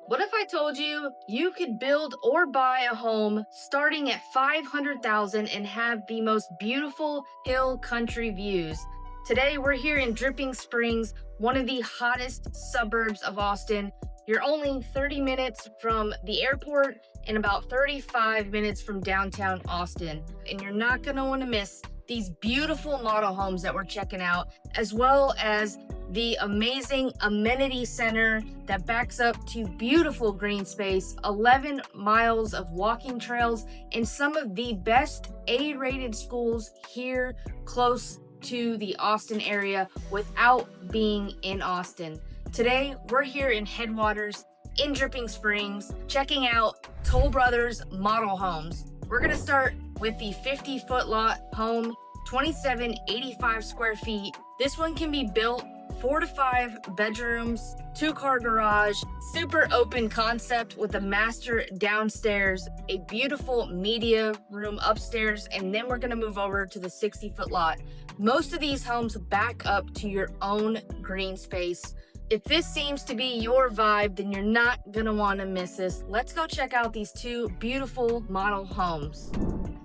What if I told you you could build or buy a home starting at 500,000 and have the most beautiful hill country views? Today we're here in Dripping Springs, one of the hottest suburbs of Austin. You're only 30 minutes from the airport and about 35 minutes from downtown Austin. And you're not going to want to miss these beautiful model homes that we're checking out, as well as the amazing amenity center that backs up to beautiful green space, 11 miles of walking trails, and some of the best A-rated schools here close to the Austin area without being in Austin. Today, we're here in Headwaters in Dripping Springs, checking out Toll Brothers model homes. We're gonna start with the 50-foot lot home, 2785 square feet. This one can be built 4 to 5 bedrooms, 2-car garage, super open concept with a master downstairs, a beautiful media room upstairs, and then we're gonna move over to the 60-foot lot. Most of these homes back up to your own green space. If this seems to be your vibe, then you're not gonna wanna miss this. Let's go check out these two beautiful model homes.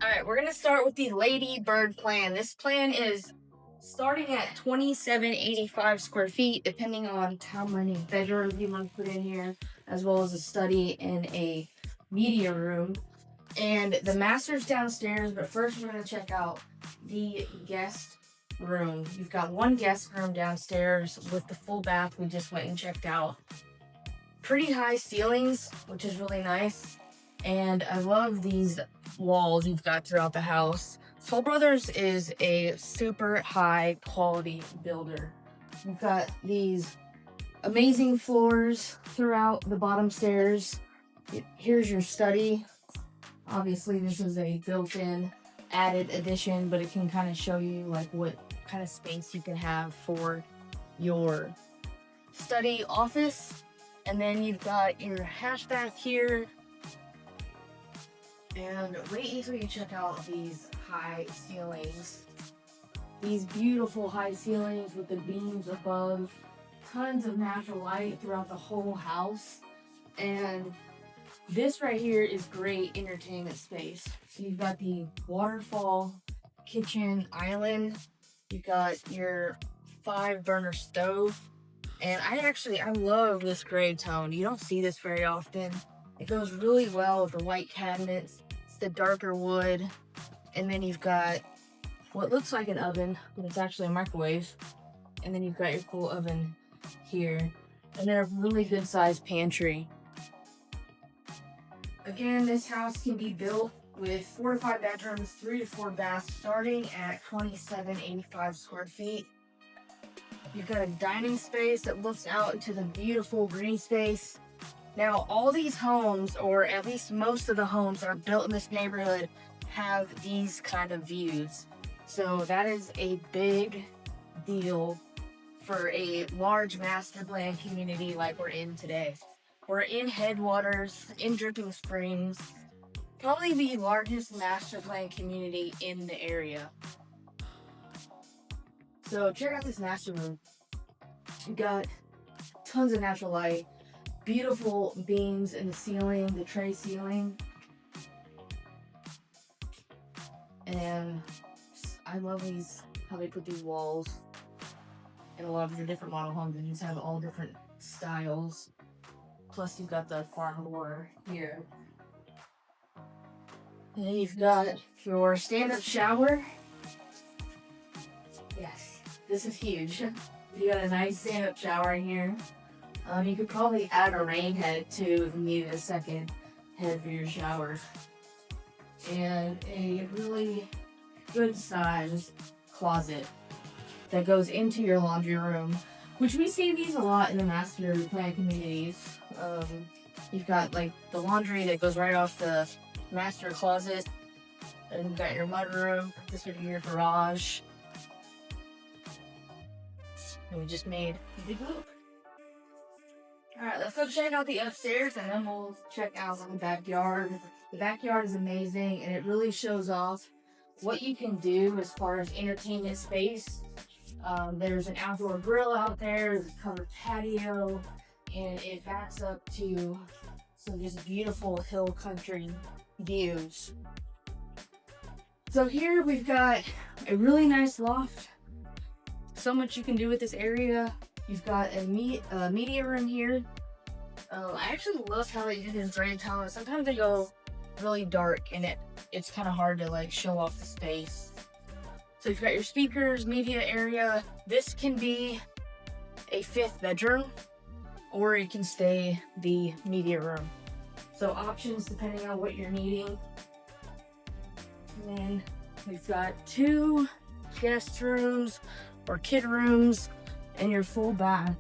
All right, we're gonna start with the Ladybird plan. This plan is starting at 2785 square feet, depending on how many bedrooms you want to put in here, as well as a study and a media room. And the master's downstairs, but first we're gonna check out the guest room. You've got one guest room downstairs with the full bath we just went and checked out. Pretty high ceilings, which is really nice. And I love these walls you've got throughout the house. Toll Brothers is a super high quality builder. You've got these amazing floors throughout the bottom stairs. Here's your study. Obviously, this is a built-in added addition, but it can kind of show you like what kind of space you can have for your study office. And then you've got your half bath here. And wait until you check out these high ceilings. These beautiful high ceilings with the beams above. Tons of natural light throughout the whole house. And this right here is great entertainment space. So you've got the waterfall kitchen island. You've got your 5-burner stove. And I love this gray tone. You don't see this very often. It goes really well with the white cabinets. It's the darker wood. And then you've got what looks like an oven, but it's actually a microwave. And then you've got your full oven here. And then a really good sized pantry. Again, this house can be built with 4 to 5 bedrooms, 3 to 4 baths, starting at 2785 square feet. You've got a dining space that looks out into the beautiful green space. Now, all these homes, or at least most of the homes that are built in this neighborhood, have these kind of views. So that is a big deal for a large master plan community like we're in today. We're in Headwaters, in Dripping Springs, probably the largest master plan community in the area. So check out this master room. You got tons of natural light, beautiful beams in the ceiling, the tray ceiling. And I love how they put these walls in a lot of the different model homes, and just have all different styles. Plus you've got the farm door here. And then you've got your stand-up shower. Yes, this is huge. You got a nice stand-up shower in here. You could probably add a rain head too if you needed a second head for your shower. And a really good sized closet that goes into your laundry room, which we see these a lot in the master plan communities. You've got like the laundry that goes right off the master closet, and you've got your mud room. This would be your garage. And we just made the group. Alright, let's go check out the upstairs and then we'll check out the backyard. The backyard is amazing and it really shows off what you can do as far as entertainment space. There's an outdoor grill out there, there's a covered patio, and it backs up to some just beautiful hill country views. So here we've got a really nice loft. So much you can do with this area. You've got a media room here. I actually love how they do this gray tile. Sometimes they go really dark and it's kind of hard to like show off the space. So you've got your speakers, media area. This can be a 5th bedroom, or it can stay the media room. So options depending on what you're needing. And then we've got 2 guest rooms or kid rooms and your full bath.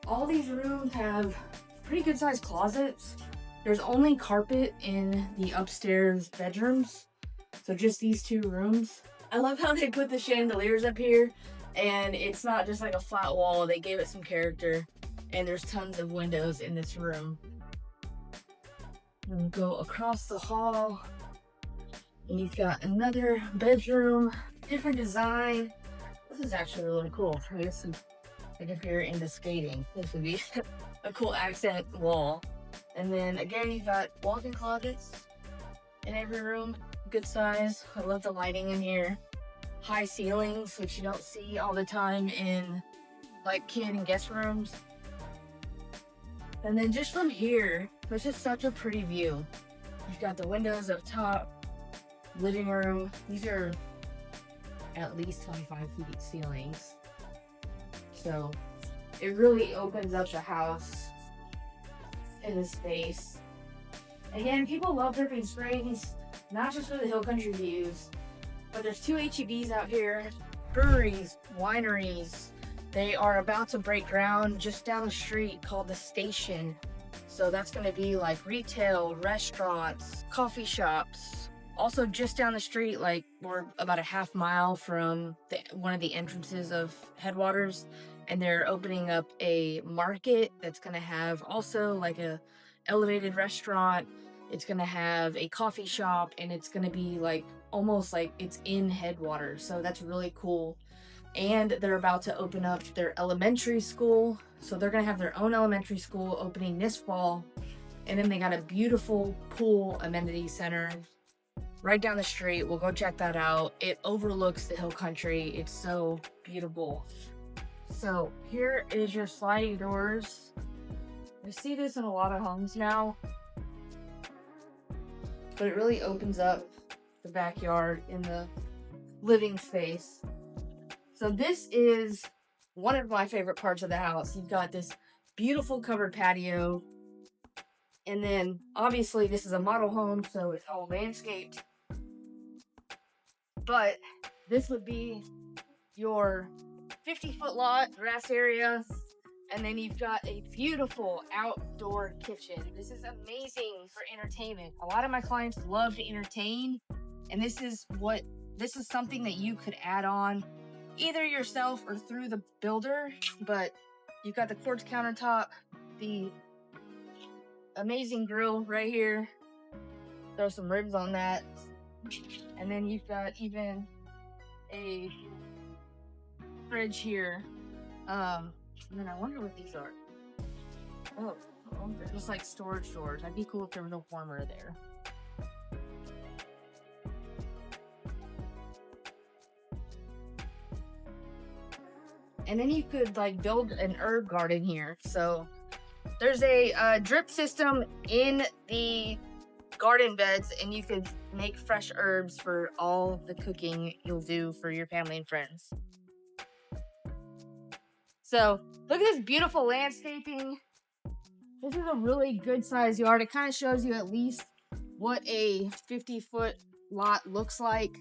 All these rooms have pretty good sized closets. There's only carpet in the upstairs bedrooms, so just these 2 rooms. I love how they put the chandeliers up here, and it's not just like a flat wall. They gave it some character, and there's tons of windows in this room. And go across the hall, and you've got another bedroom, different design. This is actually really cool. I guess like if you're into skating, this would be a cool accent wall. And then again, you've got walk-in closets in every room, good size. I love the lighting in here. High ceilings, which you don't see all the time in like kid and guest rooms. And then just from here, this is such a pretty view. You've got the windows up top, living room. These are at least 25 feet ceilings. So it really opens up the house in the space. Again, people love Dripping Springs, not just for the hill country views, but there's 2 HEBs out here, breweries, wineries. They are about to break ground just down the street called the Station. So that's going to be like retail, restaurants, coffee shops. Also just down the street, like we're about a half mile from one of the entrances of Headwaters, and they're opening up a market that's going to have also like a elevated restaurant. It's going to have a coffee shop, and it's going to be like almost like it's in Headwaters. So that's really cool. And they're about to open up their elementary school. So they're going to have their own elementary school opening this fall. And then they got a beautiful pool amenity center right down the street. We'll go check that out. It overlooks the hill country. It's so beautiful. So here is your sliding doors. I see this in a lot of homes now, but it really opens up the backyard in the living space. So this is one of my favorite parts of the house. You've got this beautiful covered patio, and then obviously this is a model home, so it's all landscaped. But this would be your 50-foot lot, grass area, and then you've got a beautiful outdoor kitchen. This is amazing for entertainment. A lot of my clients love to entertain, and this is something that you could add on either yourself or through the builder. But you've got the quartz countertop, the amazing grill right here. Throw some ribs on that. And then you've got even a fridge here. And then I wonder what these are. Oh, they're just like storage drawers. That'd be cool if there was a warmer there. And then you could like build an herb garden here. So there's a drip system in the garden beds, and you could make fresh herbs for all the cooking you'll do for your family and friends. So look at this beautiful landscaping. This is a really good sized yard. It kind of shows you at least what a 50-foot lot looks like.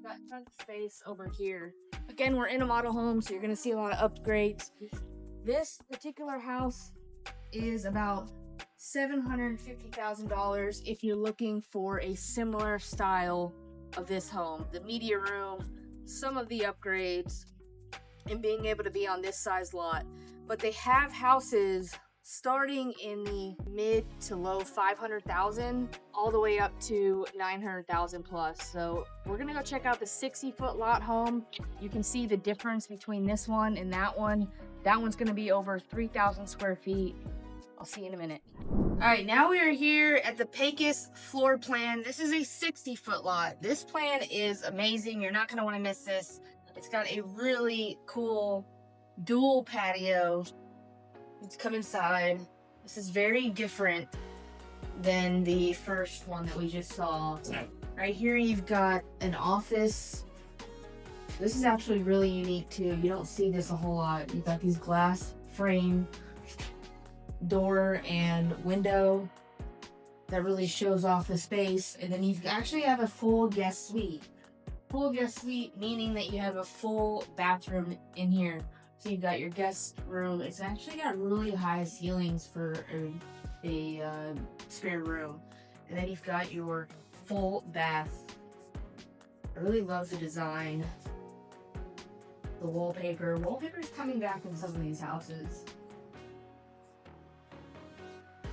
Got tons of space over here. Again, we're in a model home, so you're going to see a lot of upgrades. This particular house is about $750,000 if you're looking for a similar style of this home. The media room, some of the upgrades, and being able to be on this size lot. But they have houses starting in the mid to low 500,000 all the way up to 900,000 plus. So we're gonna go check out the 60-foot lot home. You can see the difference between this one and that one. That one's gonna be over 3,000 square feet. I'll see you in a minute. All right, now we are here at the Pecos floor plan. This is a 60-foot lot. This plan is amazing. You're not gonna wanna miss this. It's got a really cool dual patio. Let's come inside. This is very different than the first one that we just saw. Right here, you've got an office. This is actually really unique too. You don't see this a whole lot. You've got these glass frame door and window that really shows off the space. And then you actually have a full guest suite. Full guest suite, meaning that you have a full bathroom in here. So you've got your guest room. It's actually got really high ceilings for a spare room. And then you've got your full bath. I really love the design. The wallpaper. Wallpaper is coming back in some of these houses.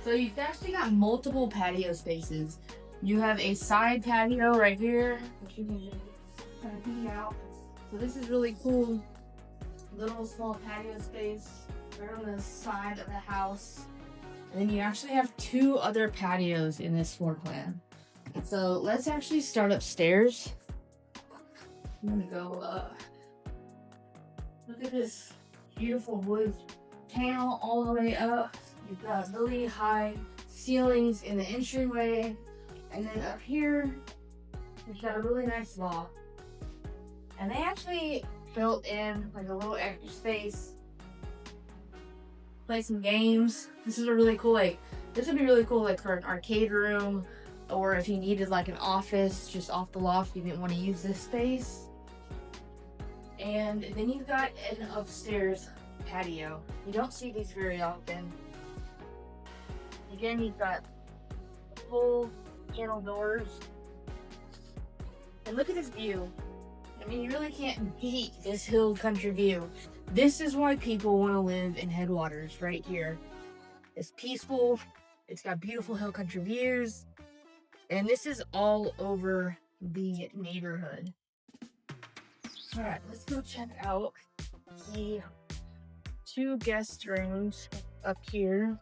So you've actually got multiple patio spaces. You have a side patio right here, which you can just kind of peek out. So this is really cool. Little small patio space right on the side of the house. And then you actually have two other patios in this floor plan. So let's actually start upstairs. I'm gonna go look at this beautiful wood panel all the way up. You've got really high ceilings in the entryway. And then up here, we've got a really nice loft. And they actually built in like a little extra space. Play some games. This is a really cool, this would be really cool for an arcade room, or if you needed like an office just off the loft, you didn't want to use this space. And then you've got an upstairs patio. You don't see these very often. Again, you've got full panel doors. And look at this view. I mean, you really can't beat this hill country view. This is why people want to live in Headwaters right here. It's peaceful. It's got beautiful hill country views. And this is all over the neighborhood. All right, let's go check out the two guest rooms up here.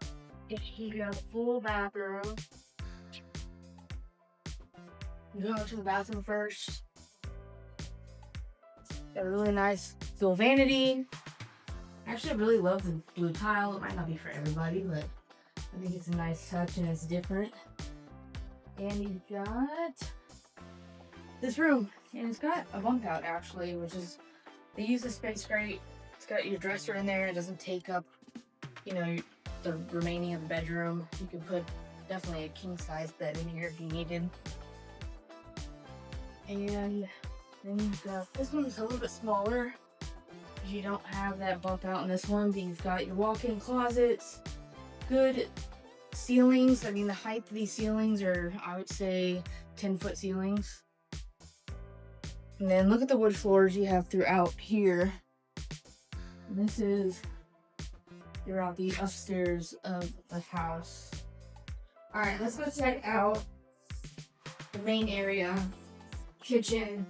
You got a full bathroom. Go to the bathroom first. Got a really nice dual vanity. Actually, I really love the blue tile. It might not be for everybody, but I think it's a nice touch and it's different. And you've got this room, and it's got a bunk out actually, which is, they use the space great. It's got your dresser in there. It doesn't take up, the remaining of the bedroom. You can put definitely a king size bed in here if you needed. And then you've got, this one's a little bit smaller because you don't have that bump out in this one, but you've got your walk-in closets, good ceilings. I mean, the height of these ceilings are, I would say, 10-foot ceilings. And then look at the wood floors you have throughout here. And this is throughout the upstairs of the house. All right, let's go check out the main area, kitchen,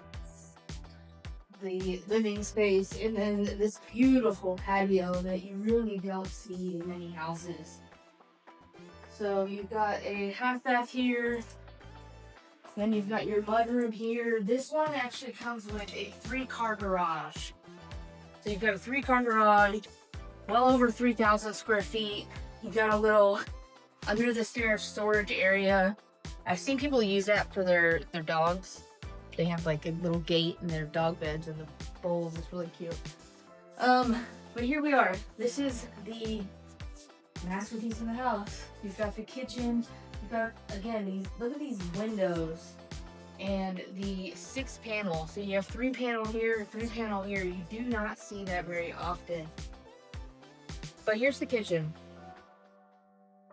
the living space, and then this beautiful patio that you really don't see in many houses. So you've got a half bath here, then you've got your mudroom here. This one actually comes with a 3-car garage. So you've got a 3-car garage, well over 3,000 square feet. You've got a little under the stairs storage area. I've seen people use that for their dogs. They have like a little gate in their dog beds and the bowls. It's really cute. But here we are. This is the masterpiece in the house. You've got the kitchen. You've got, again, look at these windows and the 6-panel. So you have 3-panel here, 3-panel here. You do not see that very often. But here's the kitchen.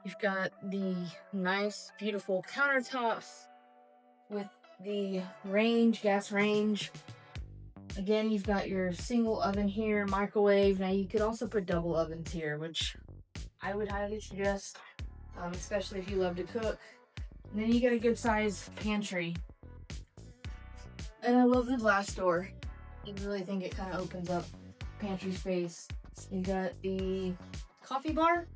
You've got the nice, beautiful countertops with the range, gas range. Again, you've got your single oven here, microwave. Now you could also put double ovens here, which I would highly suggest, especially if you love to cook. And then you get a good sized pantry. And I love the glass door. I really think it kind of opens up pantry space. You got the coffee bar,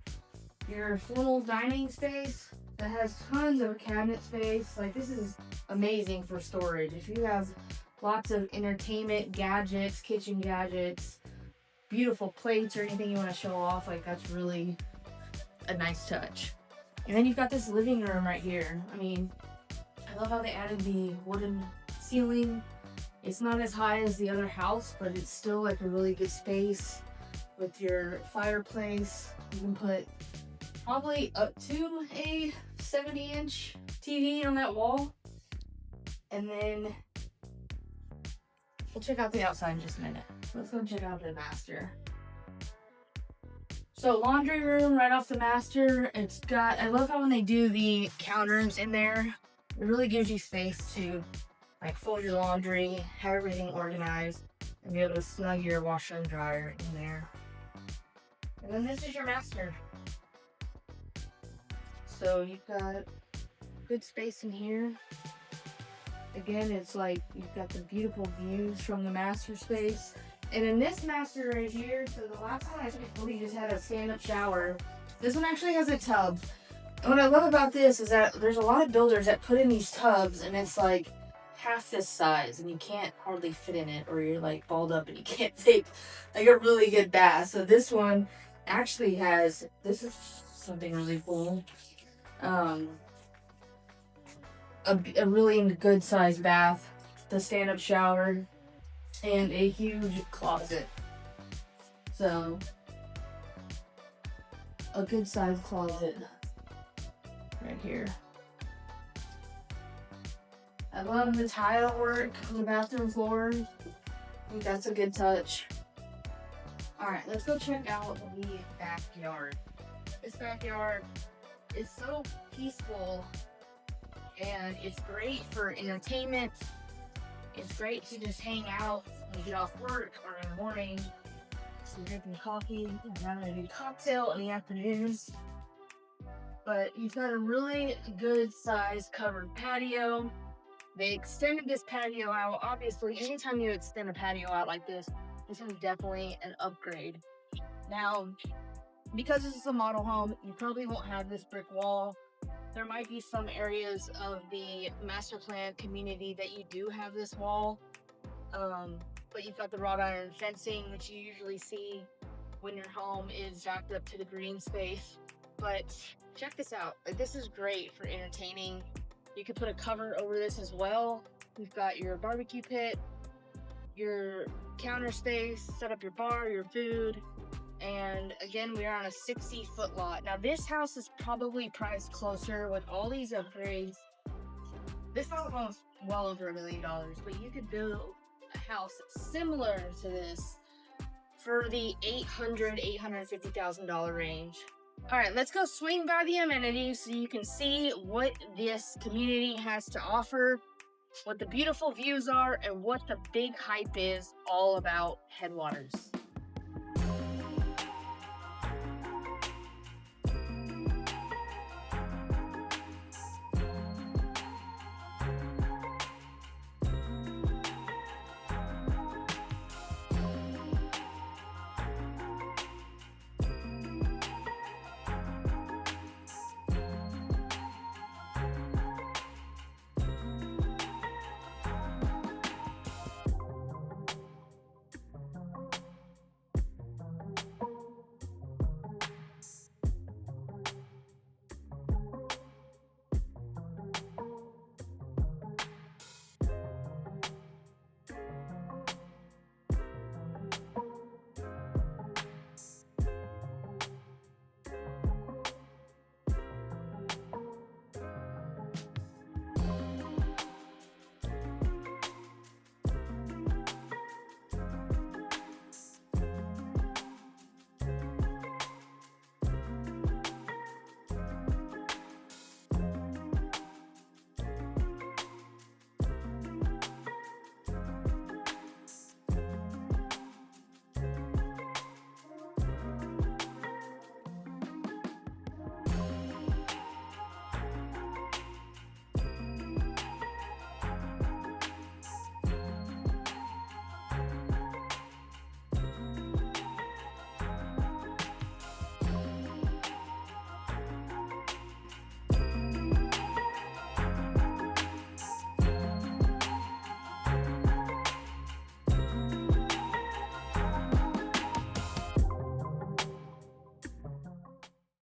your formal dining space that has tons of cabinet space. Like, this is amazing for storage. If you have lots of entertainment gadgets, kitchen gadgets, beautiful plates, or anything you want to show off, like, that's really a nice touch. And then you've got this living room right here. I mean, I love how they added the wooden ceiling. It's not as high as the other house, but it's still like a really good space with your fireplace. You can put probably up to a 70-inch TV on that wall. And then we'll check out the outside in just a minute. Let's go check out the master. So laundry room right off the master. It's got, I love how when they do the counters in there, it really gives you space to like fold your laundry, have everything organized, and be able to snug your washer and dryer in there. And then this is your master. So you've got good space in here. Again, it's like you've got the beautiful views from the master space. And in this master right here, so the last one I believe just had a stand-up shower. This one actually has a tub. And what I love about this is that there's a lot of builders that put in these tubs and it's like half this size and you can't hardly fit in it, or you're like balled up and you can't take like a really good bath. So this one actually has, this is something really cool. A really good sized bath, the stand-up shower, and a huge closet. So a good sized closet right here. I love the tile work on the bathroom floor. I think that's a good touch. Alright, let's go check out the backyard. This backyard is so peaceful and it's great for entertainment. It's great to just hang out when you get off work or in the morning. So you're drinking coffee, having a good cocktail in the afternoons. But you've got a really good sized covered patio. They extended this patio out. Obviously, anytime you extend a patio out like this is definitely an upgrade. Now, because this is a model home, you probably won't have this brick wall. There might be some areas of the master plan community that you do have this wall, but you've got the wrought iron fencing that you usually see when your home is jacked up to the green space. But check this out. This is great for entertaining. You could put a cover over this as well. You've got your barbecue pit, your counter space, set up your bar, your food. And again, we are on a 60-foot lot. Now this house is probably priced closer with all these upgrades. This house was well over $1 million, but you could build a house similar to this for the $850,000 range. All right, let's go swing by the amenities so you can see what this community has to offer, what the beautiful views are, and what the big hype is all about Headwaters.